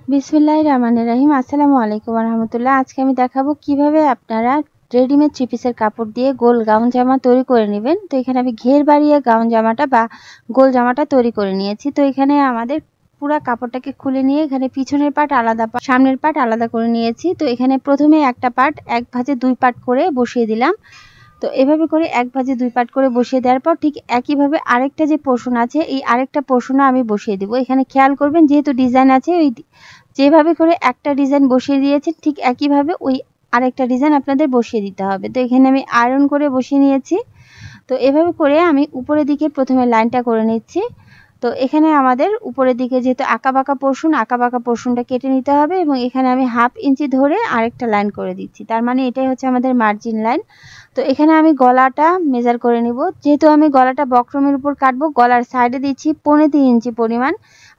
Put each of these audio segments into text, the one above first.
বিসমিল্লাহির রহমানির রহিম। আসসালামু আলাইকুম ওয়া রাহমাতুল্লাহ। আজকে আমি দেখাবো কিভাবে আপনারা রেডিমেড থ্রি পিসের কাপড় দিয়ে গোল গাউন জামা তৈরি করে নেবেন। তো এখানে আমি ঘের বাড়িয়ে গাউন জামাটা বা গোল জামাটা তৈরি করে নিয়েছি। তো এখানে আমাদের পুরা কাপড়টাকে খুলে নিয়ে এখানে পিছনের পার্ট আলাদা, সামনের পার্ট আলাদা করে নিয়েছি। তো এখানে প্রথমে একটা পার্ট এক ভাঁজে দুই পার্ট করে বসিয়ে দিলাম। তো এভাবে করে এক ভাঁজে দুই পার্ট করে বসিয়ে দেওয়ার পর ঠিক একইভাবে আরেকটা যে পোর্শন আছে এই আরেকটা পোর্শনও আমি বসিয়ে দিব। এখানে খেয়াল করবেন যেহেতু ডিজাইন আছে ওই যেভাবে করে একটা ডিজাইন বসিয়ে দিয়েছি ঠিক একইভাবে ওই আরেকটা ডিজাইন আপনাদের বসিয়ে দিতে হবে। তো এখানে আমি আয়রন করে বসিয়ে নিয়েছি। তো এভাবে করে আমি উপরের দিকে প্রথমে লাইনটা করে নিচ্ছি। তো এখানে আমাদের উপরের দিকে যেহেতু আঁকাবাঁকা পোর্শনটা কেটে নিতে হবে এবং এখানে আমি 1/2 ইঞ্চি ধরে আরেকটা লাইন করে দিচ্ছি। তার মানে এটাই হচ্ছে আমাদের মার্জিন লাইন। তো এখানে আমি গলাটা মেজার করে নিব। যেহেতু আমি গলাটা বক্রমের উপর কাটবো, গলার সাইডে দিচ্ছি 3.5 ইঞ্চি পরিমাণ।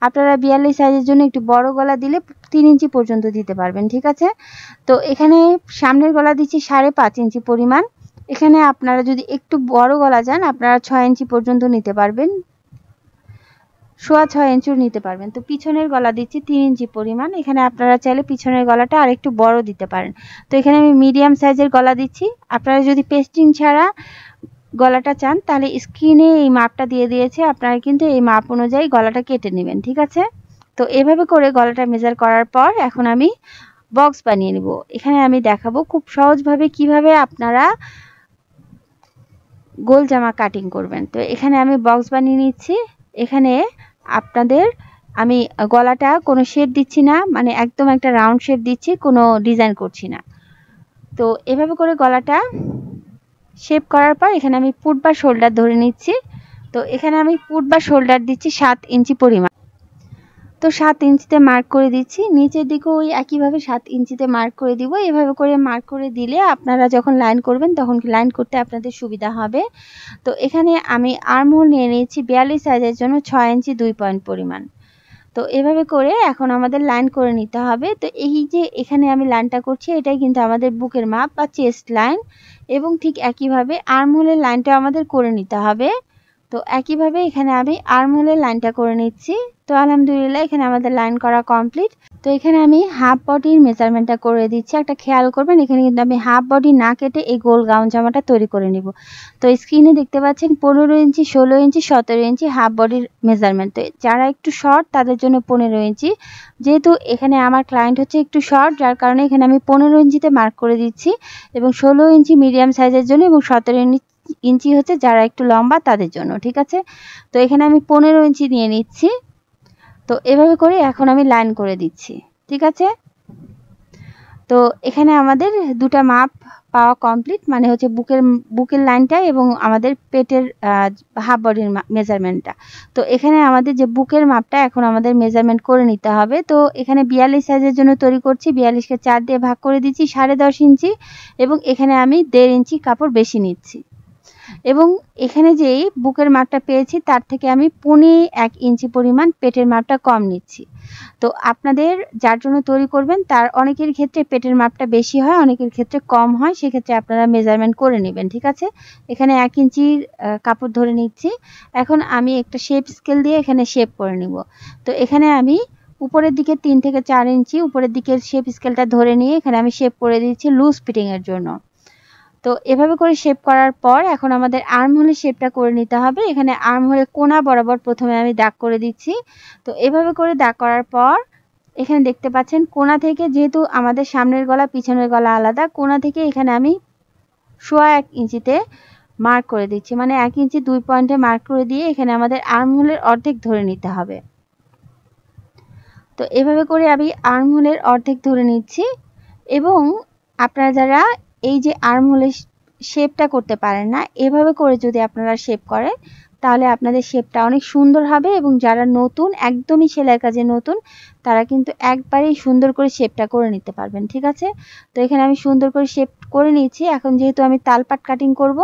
আপনারা 42 সাইজের জন্য একটু বড় গলা দিলে 3 ইঞ্চি পর্যন্ত দিতে পারবেন, ঠিক আছে। তো এখানে সামনের গলা দিচ্ছি 5.5 ইঞ্চি পরিমাণ। এখানে আপনারা যদি একটু বড় গলা যান আপনারা 6 ইঞ্চি পর্যন্ত নিতে পারবেন, 6.25 ইঞ্চিও নিতে পারবেন। তো পিছনের গলা দিচ্ছি 3 ইঞ্চি পরিমাণ। এখানে আপনারা চাইলে পিছনের গলাটা আরেকটু বড় দিতে পারেন। তো এখানে আমি মিডিয়াম সাইজের গলা দিচ্ছি। আপনারা যদি পেস্টিং ছাড়া গলাটা চান তাহলে স্ক্রিনে এই মাপটা দিয়ে দিয়েছে, আপনারা কিন্তু এই মাপ অনুযায়ী গলাটা কেটে নেবেন, ঠিক আছে। তো এভাবে করে গলাটা মেজার করার পর এখন আমি বক্স বানিয়ে নিব। এখানে আমি দেখাবো খুব সহজভাবে কিভাবে আপনারা গোল জামা কাটিং করবেন। তো এখানে আমি বক্স বানিয়ে নিচ্ছি। এখানে আপনাদের আমি গলাটা কোনো শেপ দিচ্ছি না, মানে একদম একটা রাউন্ড শেপ দিচ্ছি, কোনো ডিজাইন করছি না। তো এভাবে করে গলাটা শেপ করার পর এখানে আমি পুট বা শোল্ডার ধরে নিচ্ছি। তো এখানে আমি পুট বা শোল্ডার দিচ্ছি 7 ইঞ্চি পরিমাণ। তো 7 ইঞ্চিতে মার্ক করে দিচ্ছি। নিচের দিকেও ওই একইভাবে 7 ইঞ্চিতে মার্ক করে দিব। এভাবে করে মার্ক করে দিলে আপনারা যখন লাইন করবেন তখন লাইন করতে আপনাদের সুবিধা হবে। তো এখানে আমি আর্মহোল নিয়ে নিয়েছি 42 সাইজের জন্য 6 ইঞ্চি 2 পয়েন্ট পরিমাণ। তো এভাবে করে এখন আমাদের লাইন করে নিতে হবে। তো এই যে এখানে আমি লাইনটা করছি এটাই কিন্তু আমাদের বুকের মাপ বা চেস্ট লাইন এবং ঠিক একইভাবে আর্মহোলের লাইনটা আমাদের করে নিতে হবে। তো একইভাবে এখানে আমি আর্মহোলের লাইনটা করে নিচ্ছি। তো আলহামদুলিল্লাহ এখানে আমাদের লাইন করা কমপ্লিট। তো এখানে আমি হাফ বডির মেজারমেন্টটা করে দিচ্ছি। একটা খেয়াল করবেন এখানে কিন্তু আমি হাফ বডি না কেটে এই গোল গাউন জামাটা তৈরি করে নিব। তো স্ক্রিনে দেখতে পাচ্ছেন 15 ইঞ্চি, 16 ইঞ্চি, 17 ইঞ্চি হাফ বডির মেজারমেন্ট। তো যারা একটু শর্ট তাদের জন্য 15 ইঞ্চি। যেহেতু এখানে আমার ক্লায়েন্ট হচ্ছে একটু শর্ট যার কারণে এখানে আমি 15 ইঞ্চিতে মার্ক করে দিচ্ছি এবং 16 ইঞ্চি মিডিয়াম সাইজের জন্য এবং 17 ইঞ্চি হচ্ছে যারা একটু লম্বা তাদের জন্য, ঠিক আছে। তো এখানে আমি 15 ইঞ্চি নিয়ে নিচ্ছি। তো এভাবে করে এখন আমি লাইন করে দিচ্ছি, ঠিক আছে। তো এখানে আমাদের দুটা মাপ পাওয়া কমপ্লিট, মানে হচ্ছে বুকের লাইনটা এবং আমাদের পেটের হাফ বডির মেজারমেন্টটা। তো এখানে আমাদের যে বুকের মাপটা এখন আমাদের মেজারমেন্ট করে নিতে হবে। তো এখানে 42 সাইজের জন্য তৈরি করছি। 42কে 4 দিয়ে ভাগ করে দিচ্ছি 10.5 ইঞ্চি এবং এখানে আমি 1.5 ইঞ্চি কাপড় বেশি নিচ্ছি এবং এখানে যেই বুকের মাপটা পেয়েছি তার থেকে আমি 1.25 ইঞ্চি পরিমাণ পেটের মাপটা কম নিচ্ছি। তো আপনাদের যার জন্য তৈরি করবেন তার অনেকের ক্ষেত্রে পেটের মাপটা বেশি হয়, অনেকের ক্ষেত্রে কম হয়, সেক্ষেত্রে আপনারা মেজারমেন্ট করে নেবেন, ঠিক আছে। এখানে 1 ইঞ্চির কাপড় ধরে নিচ্ছি। এখন আমি একটা শেপ স্কেল দিয়ে এখানে শেপ করে নিব। তো এখানে আমি উপরের দিকে 3 থেকে 4 ইঞ্চি উপরের দিকের শেপ স্কেলটা ধরে নিয়ে এখানে আমি শেপ করে দিচ্ছি লুজ ফিটিং এর জন্য। তো এভাবে করে শেপ করার পর এখন আমাদের আর্মহোলের শেপটা করে নিতে হবে। এখানে আর্মহোলের কোণা বরাবর প্রথমে আমি দাগ করে দিচ্ছি। তো এভাবে করে দাগ করার পর এখানে দেখতে পাচ্ছেন কোণা থেকে, যেহেতু আমাদের সামনের গলা পিছনের গলা আলাদা, কোণা থেকে এখানে আমি 1.25 ইঞ্চিতে মার্ক করে দিচ্ছি, মানে 1 ইঞ্চি 2 পয়েন্টে মার্ক করে দিয়ে এখানে আমাদের আর্মহোলের অর্ধেক ধরে নিতে হবে। তো এভাবে করে আমি আর্মহোলের অর্ধেক ধরে নিচ্ছি এবং আপনারা যারা এই যে আর্মহোলের শেপটা করতে পারেন না, এভাবে করে যদি আপনারা শেপ করেন তাহলে আপনাদের শেপটা অনেক সুন্দর হবে এবং যারা নতুন, একদমই সেলাই কাজে নতুন, তারা কিন্তু একবারেই সুন্দর করে শেপটা করে নিতে পারবেন, ঠিক আছে। তো এখানে আমি সুন্দর করে শেপ করে নিয়েছি। এখন যেহেতু আমি তালপাট কাটিং করব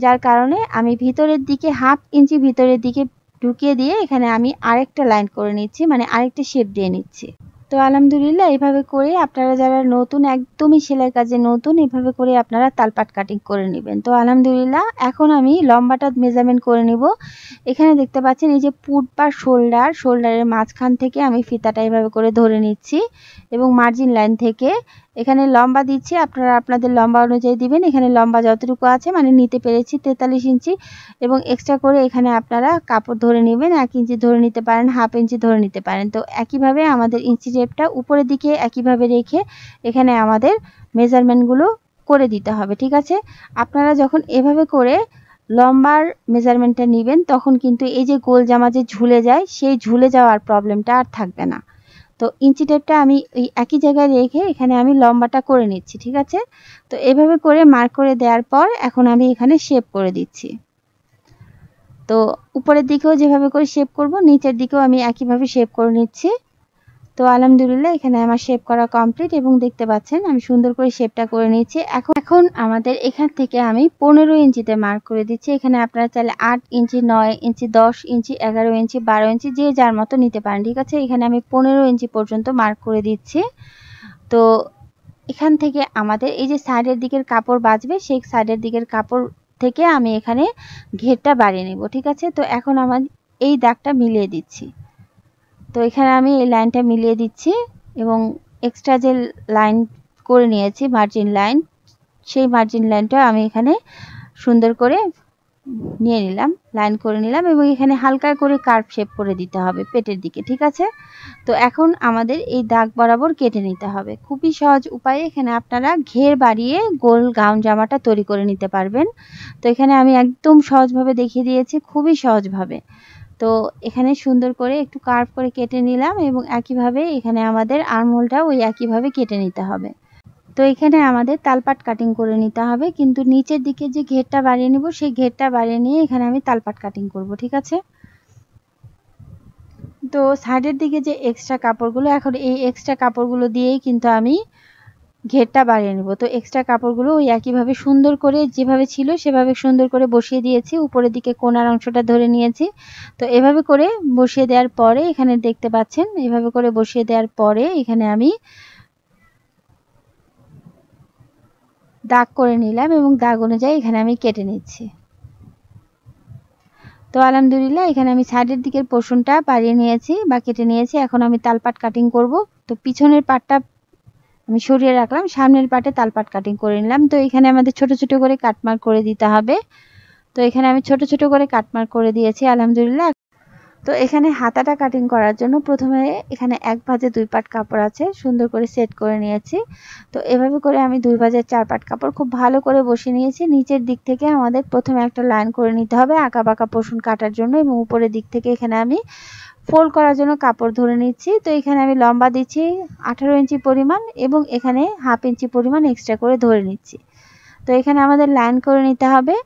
যার কারণে আমি ভিতরের দিকে 1/2 ইঞ্চি ভিতরের দিকে ঢুকিয়ে দিয়ে এখানে আমি আরেকটা লাইন করে নিচ্ছি, মানে আরেকটা শেপ দিয়ে নিচ্ছি। তো আলহামদুলিল্লাহ এভাবে করে আপনারা যারা নতুন একদমই সেলাই কাজে নতুন এভাবে করে আপনারা তালপাট কাটিং করে নেবেন। তো আলহামদুলিল্লাহ এখন আমি লম্বাটা মেজারমেন্ট করে নিব। এখানে দেখতে পাচ্ছেন এই যে পুট বা শোল্ডারের মাঝখান থেকে আমি ফিতাটা এভাবে করে ধরে নিচ্ছি এবং মার্জিন লাইন থেকে এখানে লম্বা দিচ্ছি, আপনারা আপনাদের লম্বা অনুযায়ী দিবেন। এখানে লম্বা যতটুকু আছে মানে নিতে পেরেছি 43 ইঞ্চি এবং এক্সট্রা করে এখানে আপনারা কাপড় ধরে নেবেন, 1 ইঞ্চি ধরে নিতে পারেন, হাফ ইঞ্চি ধরে নিতে পারেন। তো একইভাবে আমাদের ইঞ্চি টেপটা উপরের দিকে একইভাবে রেখে এখানে আমাদের মেজারমেন্টগুলো করে দিতে হবে, ঠিক আছে? আপনারা যখন এভাবে করে লম্বার মেজারমেন্টটা নেবেন তখন কিন্তু এই যে গোল জামা যে ঝুলে যায় সেই ঝুলে যাওয়ার প্রবলেমটা আর থাকবে না। তো ইঞ্চি টেপটা আমি এই একই জায়গায় রেখে এখানে আমি লম্বাটা করে নিচ্ছি, ঠিক আছে? তো এভাবে করে মার্ক করে দেওয়ার পর এখন আমি এখানে শেপ করে দিচ্ছি। তো উপরের দিকেও যেভাবে করে শেপ করব নিচের দিকেও আমি একইভাবে শেপ করে নিচ্ছি। তো আলহামদুলিল্লাহ এখানে আমার শেপ করা কমপ্লিট এবং দেখতে পাচ্ছেন আমি সুন্দর করে শেপটা করে নিয়েছি। এখন আমাদের এখান থেকে আমি 15 ইঞ্চিতে মার্ক করে দিচ্ছি। এখানে আপনারা চাইলে 8 ইঞ্চি, 9 ইঞ্চি, 10 ইঞ্চি, 11 ইঞ্চি, 12 ইঞ্চি যে যার মতো নিতে পারেন, ঠিক আছে? এখানে আমি 15 ইঞ্চি পর্যন্ত মার্ক করে দিচ্ছি। তো এখান থেকে আমাদের এই যে সাইডের দিকের কাপড় বাঁচবে সেই সাইডের দিকের কাপড় থেকে আমি এখানে ঘেরটা বাড়িয়ে নেব, ঠিক আছে? তো এখন আমার এই দাগটা মিলিয়ে দিচ্ছি। তো এখানে আমি এই লাইনটা মিলিয়ে দিচ্ছি এবং এক্সট্রা যে লাইন করে নিয়েছি মার্জিন লাইন, সেই মার্জিন লাইনটা আমি এখানে সুন্দর করে নিয়ে নিলাম, লাইন করে নিলাম এবং এখানে হালকা করে কার্ভ শেপ করে দিতে হবে পেটের দিকে, ঠিক আছে? তো এখন আমাদের এই দাগ বরাবর কেটে নিতে হবে। খুবই সহজ উপায়ে এখানে আপনারা ঘের বাড়িয়ে গোল গাউন জামাটা তৈরি করে নিতে পারবেন। তো এখানে আমি একদম সহজভাবে দেখিয়ে দিয়েছি, খুবই সহজভাবে। তো এখানে সুন্দর করে একটু কার্ভ করে কেটে নিলাম এবং একইভাবে এখানে আমাদের আর্মহোলটাও ওই একইভাবে কেটে নিতে হবে। তো এখানে আমাদের তালপাট কাটিং করে নিতে হবে, কিন্তু নিচের দিকে যে ঘেরটা বাড়িয়ে নিব সেই ঘেরটা বাড়িয়ে নিয়ে এখানে আমি তালপাট কাটিং করব, ঠিক আছে? তো সাইডের দিকে যে এক্সট্রা কাপড়গুলো, এখন এই এক্সট্রা কাপড়গুলো দিয়েই কিন্তু আমি ঘেরটা বাড়িয়ে নেব। তো এক্সট্রা কাপড়গুলো ওই একইভাবে সুন্দর করে যেভাবে ছিল সেভাবে সুন্দর করে বসিয়ে দিয়েছি, উপরের দিকে কোণার অংশটা ধরে নিয়েছি। তো এভাবে করে বসিয়ে দেওয়ার পরে এখানে দেখতে পাচ্ছেন এভাবে করে বসিয়ে দেওয়ার পরে এখানে আমি দাগ করে নিলাম এবং দাগ অনুযায়ী এখানে আমি কেটে নিচ্ছি। তো আলহামদুলিল্লাহ এখানে আমি সাইডের দিকের পোর্শনটা বাড়িয়ে নিয়েছি বা কেটে নিয়েছি। এখন আমি তালপাট কাটিং করব। তো পিছনের পাটটা আমি সরিয়ে রাখলাম, সামনের পাটে তালপাট কাটিং করে নিলাম। তো এখানে আমাদের ছোট ছোট করে কাটমার্ক করে দিতে হবে। তো এখানে আমি ছোট ছোট করে কাটমার্ক করে দিয়েছি আলহামদুলিল্লাহ। তো এখানে হাতাটা কাটিং করার জন্য প্রথমে এখানে 1 ভাঁজে 2 পাট কাপড় আছে, সুন্দর করে সেট করে নিয়েছি। তো এভাবে করে আমি 2 ভাঁজের 4 পাট কাপড় খুব ভালো করে বসিয়ে নিয়েছি। নিচের দিক থেকে আমাদের প্রথমে একটা লাইন করে নিতে হবে আঁকা বাঁকা পোর্শন কাটার জন্য এবং উপরের দিক থেকে এখানে আমি ফোল্ড করার জন্য কাপড় ধরে নিচ্ছি। তো এখানে আমি লম্বা দিচ্ছি 18 ইঞ্চি পরিমাণ এবং এখানে হাফ ইঞ্চি পরিমাণ এক্সট্রা করে ধরে নিচ্ছি। তো এখানে আমাদের লাইন করে নিতে হবে।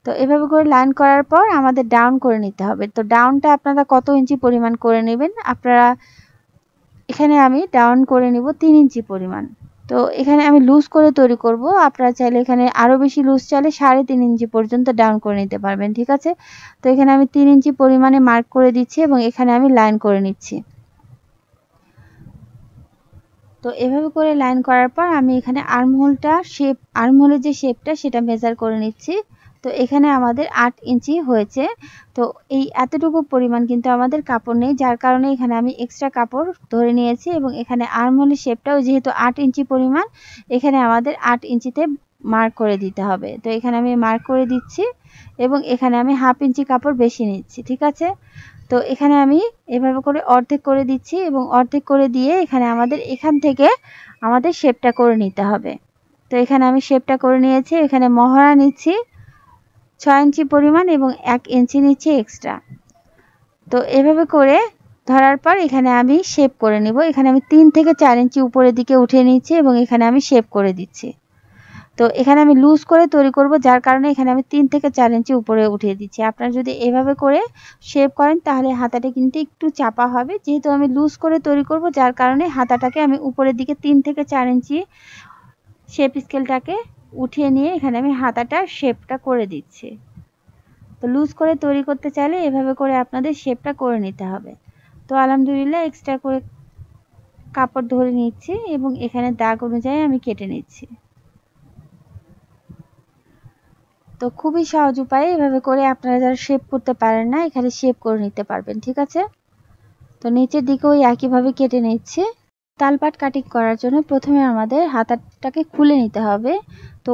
তো এভাবে করে লাইন করার পর আমাদের ডাউন করে নিতে হবে। তো ডাউনটা আপনারা কত ইঞ্চি পরিমাণ করে নেবেন? আপনারা এখানে আমি ডাউন করে নিব 3 ইঞ্চি পরিমাণ। তো এখানে আমি লুজ করে তৈরি করব, আপনারা চাইলে এখানে আরও বেশি লুজ চাইলে 3.5 ইঞ্চি পর্যন্ত ডাউন করে নিতে পারবেন, ঠিক আছে? তো এখানে আমি 3 ইঞ্চি পরিমাণে মার্ক করে দিচ্ছি এবং এখানে আমি লাইন করে নিচ্ছি। তো এভাবে করে লাইন করার পর আমি এখানে আর্মহোলের যে শেপটা সেটা মেজার করে নিচ্ছি। তো এখানে আমাদের 8 ইঞ্চি হয়েছে। তো এই এতটুকু পরিমাণ কিন্তু আমাদের কাপড় নেই, যার কারণে এখানে আমি এক্সট্রা কাপড় ধরে নিয়েছি এবং এখানে আর্মহোলের শেপটাও যেহেতু 8 ইঞ্চি পরিমাণ, এখানে আমাদের 8 ইঞ্চিতে মার্ক করে দিতে হবে। তো এখানে আমি মার্ক করে দিচ্ছি এবং এখানে আমি হাফ ইঞ্চি কাপড় বেশি নিচ্ছি, ঠিক আছে? তো এখানে আমি এভাবে করে অর্ধেক করে দিচ্ছি এবং অর্ধেক করে দিয়ে এখানে আমাদের এখান থেকে আমাদের শেপটা করে নিতে হবে। তো এখানে আমি শেপটা করে নিয়েছি, এখানে মহড়া নিচ্ছি 6 ইঞ্চি পরিমাণ এবং 1 ইঞ্চি নিচ্ছি এক্সট্রা। তো এভাবে করে ধরার পর এখানে আমি শেপ করে নিব। এখানে আমি 3 থেকে 4 ইঞ্চি উপরের দিকে উঠিয়ে নিচ্ছি এবং এখানে আমি শেপ করে দিচ্ছি। তো এখানে আমি লুজ করে তৈরি করব, যার কারণে এখানে আমি 3 থেকে 4 ইঞ্চি উপরে উঠিয়ে দিচ্ছি। আপনারা যদি এভাবে করে শেপ করেন তাহলে হাতাটা কিন্তু একটু চাপা হবে, যেহেতু আমি লুজ করে তৈরি করব যার কারণে হাতাটাকে আমি উপরের দিকে 3 থেকে 4 ইঞ্চি শেপ স্কেলটাকে উঠিয়ে নিয়ে এখানে আমি হাতাটা শেপটা করে দিচ্ছি। তো লুজ করে তৈরি করতে চাইলে এভাবে করে আপনাদের শেপটা করে নিতে হবে। তো আলহামদুলিল্লাহ এক্সট্রা করে কাপড় ধরে নিচ্ছি এবং এখানে দাগ অনুযায়ী আমি কেটে নিচ্ছি। তো খুবই সহজ উপায়ে এভাবে করে আপনারা যারা শেপ করতে পারেন না এখানে শেপ করে নিতে পারবেন, ঠিক আছে। তো নিচের দিকে ওই একইভাবে কেটে নিচ্ছি। তালপাট কাটিং করার জন্য প্রথমে আমাদের হাতাটাকে খুলে নিতে হবে। তো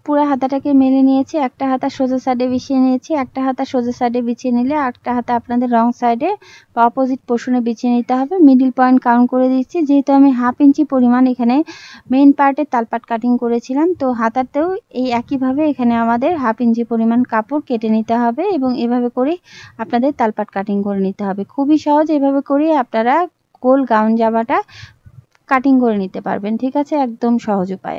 পুরো হাতাটাকে মেলে নিয়েছি, একটা হাতা সোজা সাইডে বিছিয়ে নিয়েছি, একটা হাতা সোজা সাইডে বিছিয়ে নিলে একটা হাতা আপনাদের রং সাইডে বা অপোজিট পোর্শনে বিছিয়ে নিতে হবে। মিডিল পয়েন্ট কাউন্ট করে দিচ্ছি, যেহেতু আমি 1/2 ইঞ্চি পরিমাণ এখানে মেইন পার্টে তালপাট কাটিং করেছিলাম, তো হাতাতেও এই একইভাবে এখানে আমাদের 1/2 ইঞ্চি পরিমাণ কাপড় কেটে নিতে হবে এবং এভাবে করে আপনাদের তালপাট কাটিং করে নিতে হবে। খুবই সহজ, এভাবে করে আপনারা গোল গাউন জামাটা কাটিং করে নিতে পারবেন, ঠিক আছে, একদম সহজ উপায়ে।